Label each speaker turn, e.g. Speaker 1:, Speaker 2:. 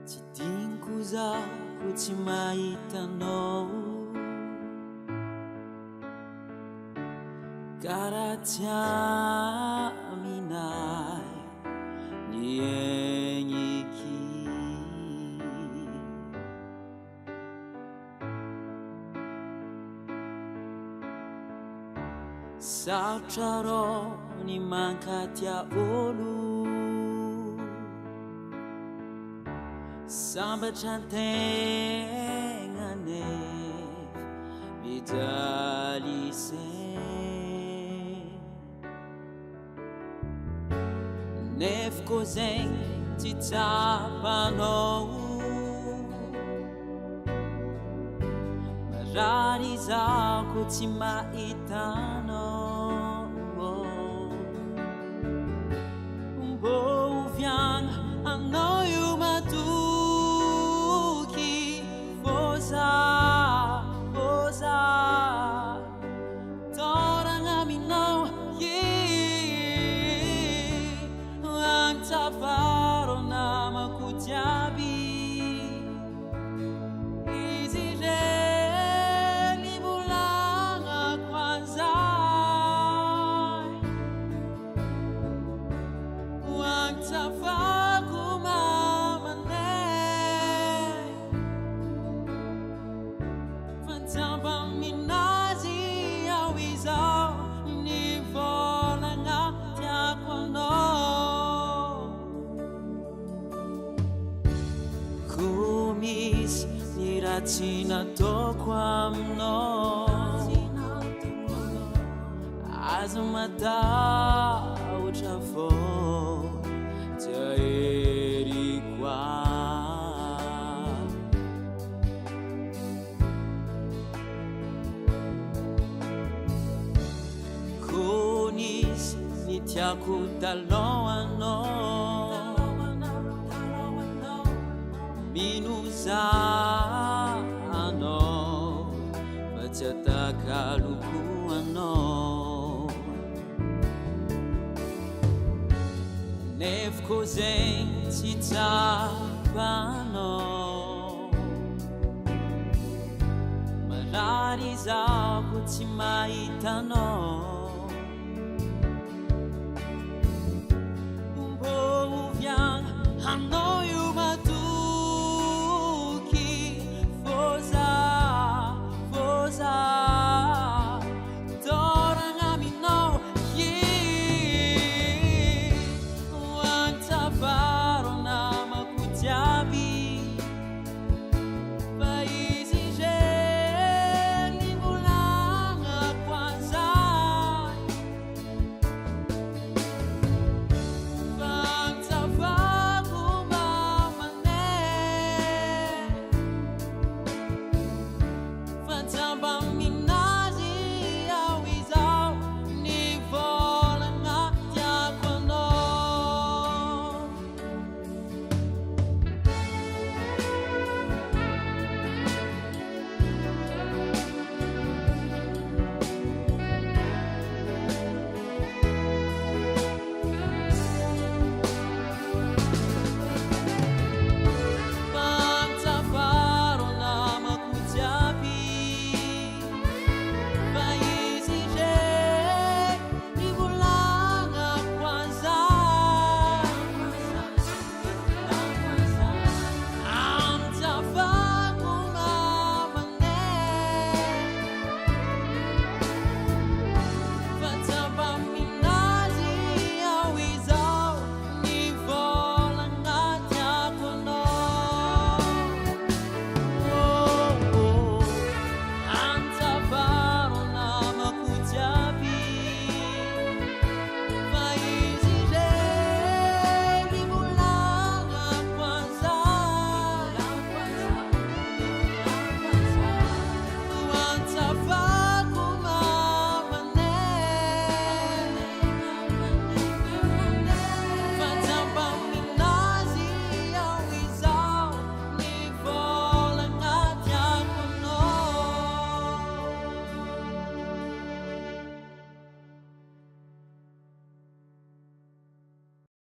Speaker 1: Tsy diniko zaho tsy mahitanao, karaha tsy aminay ny aigniky. Sarotra rô ny mankatia olo, sambatra an-tegna nefa mijaly saigny. Nefa koa zegny tsy tsapanao, marary zaho koa tsy mahitanao. Mbô oviagna anao io matoky, fôza toragna aminao antsavaro namako jiaby. Izy regny volagnako an'zay, antsavako mamanay, fantsava aminazy ao izao ny volagna tiako anao. Koa misy ny raha tsy nataoko aminao, azo matahotra fô tsy aheriko ahy. Koa nisy ny tiako talohanao, minuzahanao fa tsy atakaloko anao. Nefa koa zegny tsy tsapanao, marary zaho koa tsy mahitanao.